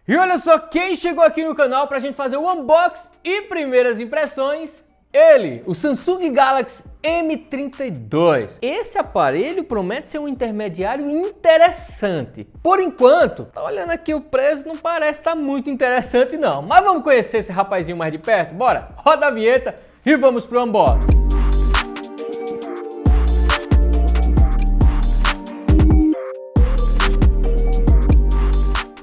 E olha só quem chegou aqui no canal pra gente fazer o unboxing e primeiras impressões. Ele, o Samsung Galaxy M32. Esse aparelho promete ser um intermediário interessante. Por enquanto, tá olhando aqui o preço, não parece estar muito interessante não. Mas vamos conhecer esse rapazinho mais de perto? Bora, roda a vinheta e vamos pro unboxing.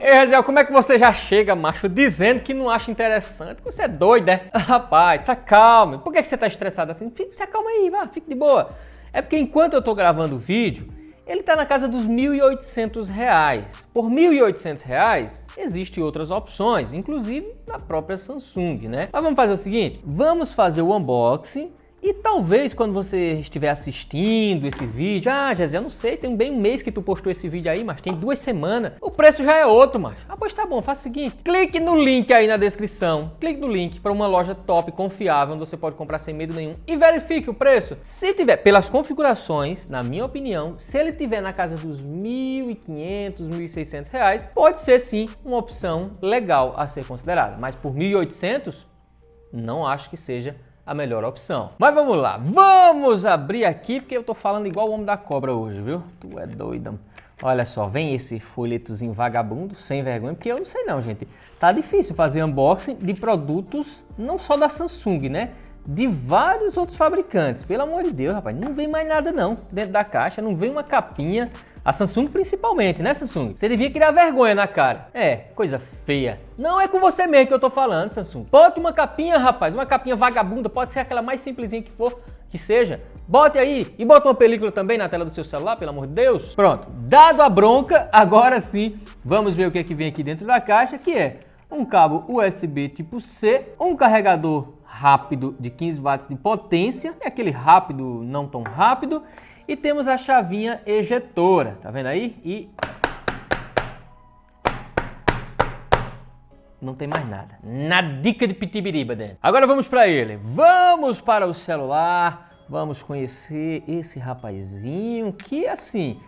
Ei, Rezel, como é que você já chega, macho, dizendo que não acha interessante? Você é doido, é? Rapaz, se acalme. Por que você tá estressado assim? Se acalma aí, vá, fique de boa. É porque enquanto eu tô gravando o vídeo, ele tá na casa dos R$ 1.800. Por R$ 1.800, existem outras opções, inclusive da própria Samsung, né? Mas vamos fazer o seguinte, vamos fazer o unboxing. E talvez quando você estiver assistindo esse vídeo, Jezé, eu não sei, tem bem um mês que tu postou esse vídeo aí, mas tem 2 semanas, o preço já é outro, mas. Pois tá bom, faça o seguinte, clique no link aí na descrição, clique no link para uma loja top, confiável, onde você pode comprar sem medo nenhum e verifique o preço. Se tiver, pelas configurações, na minha opinião, se ele tiver na casa dos R$ 1.500, R$ 1.600, pode ser sim uma opção legal a ser considerada, mas por R$ 1.800, não acho que seja a melhor opção. Mas vamos lá, vamos abrir aqui, porque eu tô falando igual o homem da cobra hoje, viu? Tu é doido. Olha só, vem esse folhetozinho vagabundo, sem vergonha, porque eu não sei não, gente. Tá difícil fazer unboxing de produtos, não só da Samsung, né? De vários outros fabricantes. Pelo amor de Deus, rapaz, não vem mais nada não dentro da caixa, não vem uma capinha. A Samsung principalmente, né, Samsung? Você devia criar vergonha na cara. É, coisa feia. Não é com você mesmo que eu tô falando, Samsung. Bota uma capinha, rapaz, uma capinha vagabunda, pode ser aquela mais simplesinha que for, que seja. Bote aí e bota uma película também na tela do seu celular, pelo amor de Deus. Pronto, dado a bronca, agora sim, vamos ver o que é que vem aqui dentro da caixa, que é um cabo USB tipo C, um carregador rápido de 15 watts de potência, é aquele rápido, não tão rápido, e temos a chavinha ejetora, tá vendo aí? E não tem mais nada, nadica de pitibiriba dentro. Agora vamos para ele, vamos para o celular, vamos conhecer esse rapazinho que assim,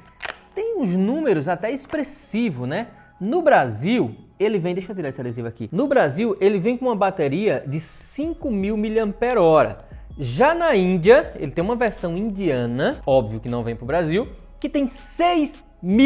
tem uns números até expressivos, né? No Brasil, ele vem, deixa eu tirar esse adesivo aqui. No Brasil, ele vem com uma bateria de 5.000 mAh. Já na Índia, ele tem uma versão indiana, óbvio que não vem para o Brasil, que tem 6.000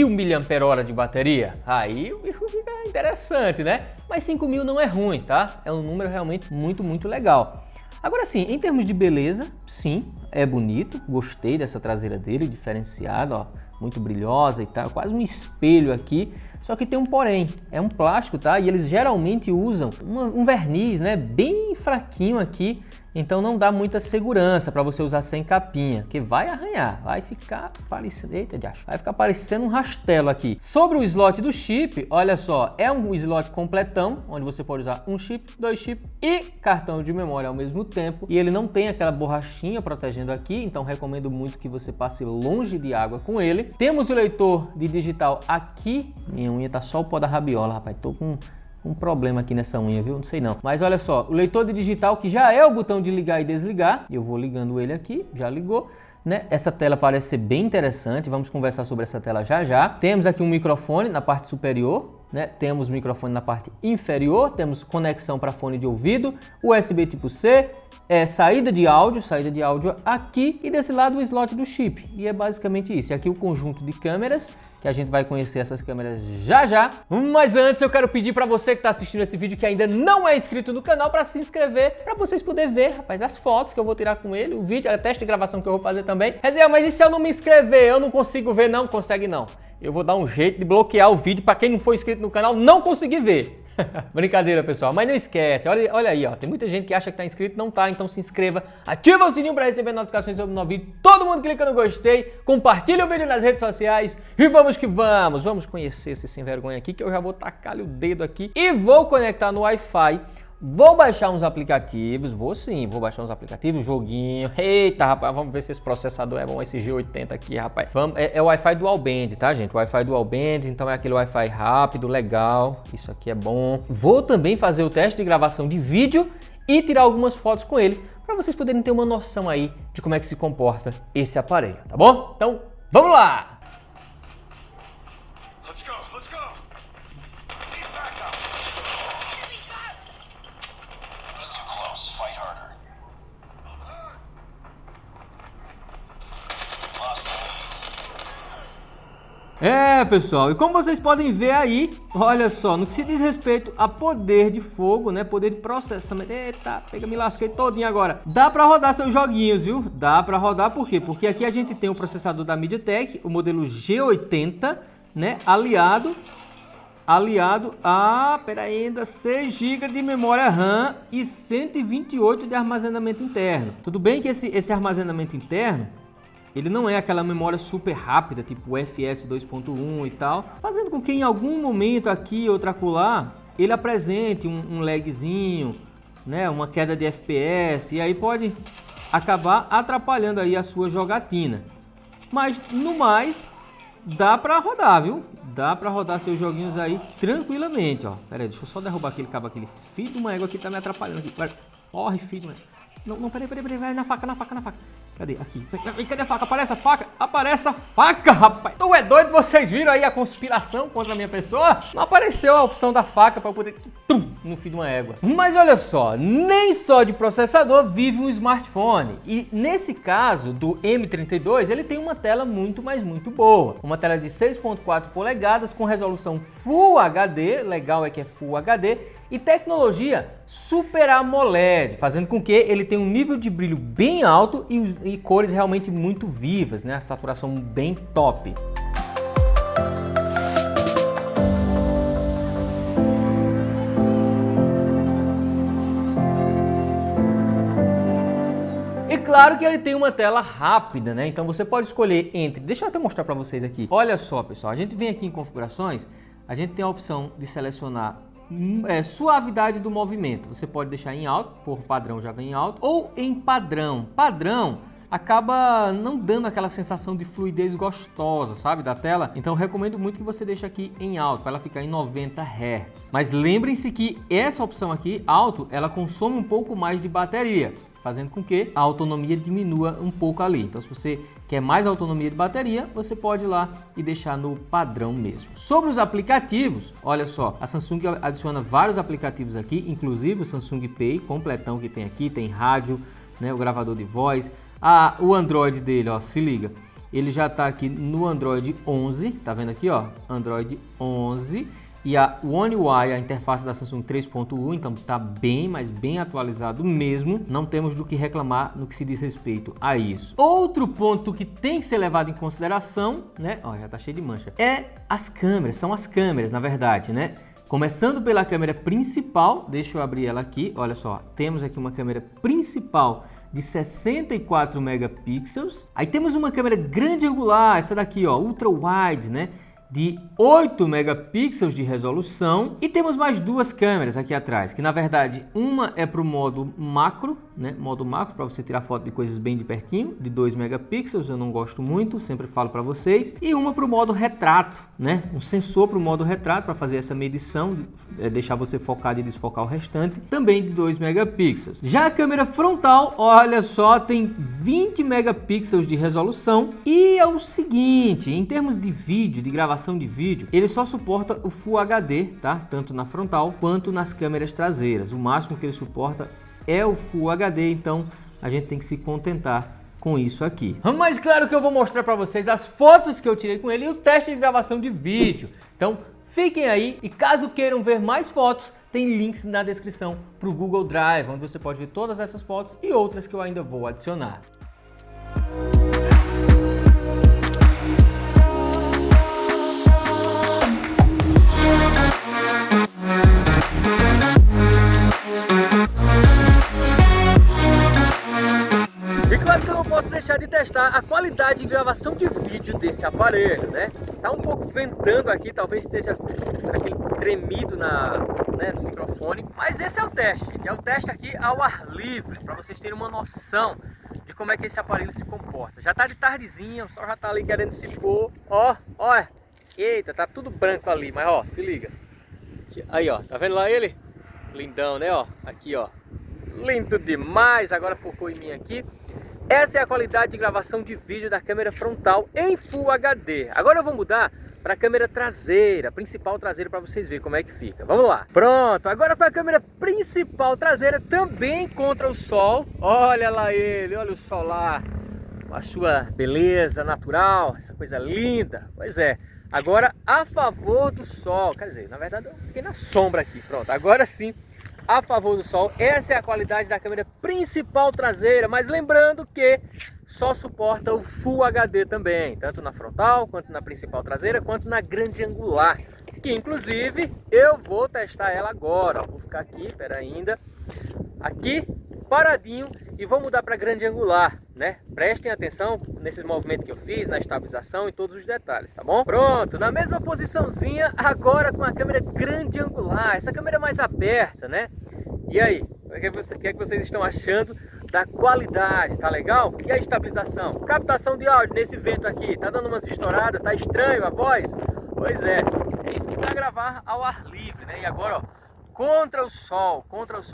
mAh de bateria. Aí o bicho fica interessante, né? Mas 5.000 não é ruim, tá? É um número realmente muito legal. Agora sim, em termos de beleza, sim, é bonito. Gostei dessa traseira dele, diferenciada, ó. Muito brilhosa e tal, quase um espelho aqui, só que tem um porém, é um plástico, tá? E eles geralmente usam um verniz, né, bem fraquinho aqui, então não dá muita segurança para você usar sem capinha, que vai arranhar, vai ficar parecendo, eita, vai ficar parecendo um rastelo aqui. Sobre o slot do chip, olha só, é um slot completão, onde você pode usar um chip, 2 chips e cartão de memória ao mesmo tempo, e ele não tem aquela borrachinha protegendo aqui, então recomendo muito que você passe longe de água com ele. Temos o leitor de digital aqui, minha unha tá só o pó da rabiola, rapaz, tô com um problema aqui nessa unha, viu? Não sei não. Mas olha só, o leitor de digital que já é o botão de ligar e desligar, eu vou ligando ele aqui, já ligou, né? Essa tela parece ser bem interessante, vamos conversar sobre essa tela já. Temos aqui um microfone na parte superior, né? Temos microfone na parte inferior, temos conexão para fone de ouvido, USB tipo C, saída de áudio aqui e desse lado o slot do chip. E é basicamente isso. E aqui o conjunto de câmeras, que a gente vai conhecer essas câmeras já. Mas antes eu quero pedir para você que está assistindo esse vídeo que ainda não é inscrito no canal para se inscrever, para vocês poderem ver, rapaz, as fotos que eu vou tirar com ele, o vídeo, a teste de gravação que eu vou fazer também. Mas e se eu não me inscrever? Eu não consigo ver não? Consegue não. Eu vou dar um jeito de bloquear o vídeo para quem não for inscrito no canal não conseguir ver. Brincadeira, pessoal, mas não esquece, olha aí, ó, tem muita gente que acha que tá inscrito, não tá, então se inscreva, ativa o sininho para receber notificações sobre o novo vídeo, todo mundo clica no gostei, compartilha o vídeo nas redes sociais e vamos que vamos conhecer esse sem vergonha aqui, que eu já vou tacar-lhe o dedo aqui e vou conectar no Wi-Fi. Vou baixar uns aplicativos, vou baixar uns aplicativos, joguinho. Eita, rapaz, vamos ver se esse processador é bom, esse G80 aqui, rapaz. É o Wi-Fi Dual Band, tá, gente? Wi-Fi Dual Band, então é aquele Wi-Fi rápido, legal. Isso aqui é bom. Vou também fazer o teste de gravação de vídeo e tirar algumas fotos com ele, para vocês poderem ter uma noção aí de como é que se comporta esse aparelho, tá bom? Então, vamos lá! Let's go. Need backup. É, pessoal, e como vocês podem ver aí, olha só, no que se diz respeito a poder de fogo, né, poder de processamento, eita, me lasquei todinho agora. Dá pra rodar seus joguinhos, viu? Dá pra rodar, por quê? Porque aqui a gente tem o processador da MediaTek, o modelo G80, né, aliado a, ainda 6 GB de memória RAM e 128 de armazenamento interno. Tudo bem que esse armazenamento interno, ele não é aquela memória super rápida, tipo UFS 2.1 e tal, fazendo com que em algum momento aqui ou acolá ele apresente um lagzinho, né, uma queda de FPS, e aí pode acabar atrapalhando aí a sua jogatina. Mas no mais, dá pra rodar, viu? Dá pra rodar seus joguinhos aí tranquilamente, ó. Pera aí, deixa eu só derrubar aquele cabo, aquele filho de uma égua que tá me atrapalhando aqui. Corre, filho de uma égua. Não, peraí, vai na faca. Cadê? Aqui. Cadê a faca? Aparece a faca? Aparece a faca, rapaz! Tu é doido? Vocês viram aí a conspiração contra a minha pessoa? Não apareceu a opção da faca pra eu poder... no fim de uma égua. Mas olha só, nem só de processador vive um smartphone. E nesse caso do M32, ele tem uma tela muito boa. Uma tela de 6.4 polegadas com resolução Full HD, legal é que é Full HD, e tecnologia Super AMOLED, fazendo com que ele tenha um nível de brilho bem alto e cores realmente muito vivas, né? A saturação bem top. E claro que ele tem uma tela rápida, né? Então você pode escolher entre... Deixa eu até mostrar para vocês aqui. Olha só, pessoal, a gente vem aqui em configurações, a gente tem a opção de selecionar suavidade do movimento. Você pode deixar em alto, por padrão já vem em alto, ou em padrão. Padrão acaba não dando aquela sensação de fluidez gostosa, sabe, da tela. Então eu recomendo muito que você deixe aqui em alto, para ela ficar em 90 Hz. Mas lembrem-se que essa opção aqui, alto, ela consome um pouco mais de bateria, fazendo com que a autonomia diminua um pouco ali. Então se você quer mais autonomia de bateria, você pode ir lá e deixar no padrão mesmo. Sobre os aplicativos, olha só, a Samsung adiciona vários aplicativos aqui, inclusive o Samsung Pay completão que tem aqui, tem rádio, né, o gravador de voz, o Android dele, ó, se liga, ele já está aqui no Android 11, tá vendo aqui, ó, Android 11, e a One UI, a interface da Samsung 3.1, então está bem, mas bem atualizado mesmo. Não temos do que reclamar no que se diz respeito a isso. Outro ponto que tem que ser levado em consideração, né? Ó, já tá cheio de mancha. São as câmeras, na verdade, né? Começando pela câmera principal, deixa eu abrir ela aqui. Olha só, temos aqui uma câmera principal de 64 megapixels. Aí temos uma câmera grande angular, essa daqui, ó, ultra wide, né? De 8 megapixels de resolução, e temos mais duas câmeras aqui atrás, que na verdade uma é para o modo macro, né? Modo macro para você tirar foto de coisas bem de pertinho, de 2 megapixels, eu não gosto muito, sempre falo para vocês, e uma para o modo retrato, né? Um sensor para o modo retrato para fazer essa medição, deixar você focado e desfocar o restante, também de 2 megapixels. Já a câmera frontal, olha só, tem 20 megapixels de resolução, e é o seguinte, em termos de vídeo, de gravação de vídeo, ele só suporta o Full HD, tá? Tanto na frontal quanto nas câmeras traseiras. O máximo que ele suporta é o Full HD, então a gente tem que se contentar com isso aqui. Mas claro que eu vou mostrar para vocês as fotos que eu tirei com ele e o teste de gravação de vídeo. Então fiquem aí, e caso queiram ver mais fotos, tem links na descrição para o Google Drive, onde você pode ver todas essas fotos e outras que eu ainda vou adicionar. E claro que eu não posso deixar de testar a qualidade de gravação de vídeo desse aparelho, né? Tá um pouco ventando aqui, talvez esteja aquele tremido no microfone, mas esse é o teste, gente. É o teste aqui ao ar livre, para vocês terem uma noção de como é que esse aparelho se comporta. Já tá de tardezinha, o sol já tá ali querendo se pôr, ó, eita, tá tudo branco ali, mas ó, se liga. Aí, ó, tá vendo lá ele? Lindão, né, ó, aqui, ó, lindo demais, agora focou em mim aqui. Essa é a qualidade de gravação de vídeo da câmera frontal em Full HD. Agora eu vou mudar para a câmera traseira, principal traseira, para vocês verem como é que fica. Vamos lá. Pronto, agora com a câmera principal traseira também contra o sol. Olha lá ele, olha o sol lá, a sua beleza natural, essa coisa linda. Pois é, Agora, a favor do sol, quer dizer, na verdade eu fiquei na sombra aqui, pronto, agora sim, a favor do sol, essa é a qualidade da câmera principal traseira, mas lembrando que só suporta o Full HD também, tanto na frontal, quanto na principal traseira, quanto na grande angular, que inclusive eu vou testar ela agora, vou ficar aqui, espera ainda, aqui, paradinho, e vou mudar para grande angular, né? Prestem atenção nesses movimentos que eu fiz, na estabilização e todos os detalhes, tá bom? Pronto, na mesma posiçãozinha, agora com a câmera grande angular, essa câmera mais aberta, né? E aí, o que é que vocês estão achando da qualidade? Tá legal? E a estabilização? Captação de áudio nesse vento aqui, tá dando umas estouradas, tá estranho a voz? Pois é isso que dá gravar ao ar livre, né? E agora, ó, contra o sol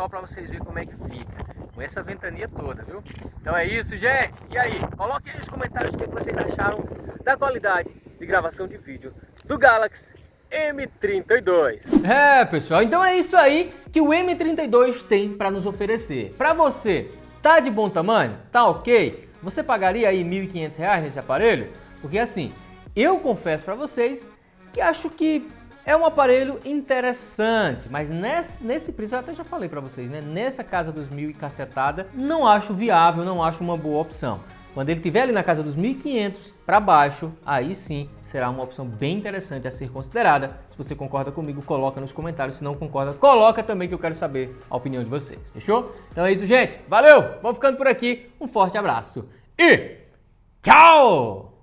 para vocês verem como é que fica, com essa ventania toda, viu? Então é isso, gente. E aí, coloquem aí nos comentários o que vocês acharam da qualidade de gravação de vídeo do Galaxy M32. É, pessoal, então é isso aí que o M32 tem para nos oferecer. Para você, tá de bom tamanho? Tá ok? Você pagaria aí R$ 1.500 nesse aparelho? Porque assim, eu confesso para vocês que acho que é um aparelho interessante, mas nesse preço, eu até já falei para vocês, né? Nessa casa dos 1.000 e cacetada, não acho viável, não acho uma boa opção. Quando ele estiver ali na casa dos 1.500 para baixo, aí sim será uma opção bem interessante a ser considerada. Se você concorda comigo, coloca nos comentários. Se não concorda, coloca também que eu quero saber a opinião de vocês. Fechou? Então é isso, gente. Valeu! Vou ficando por aqui. Um forte abraço e tchau!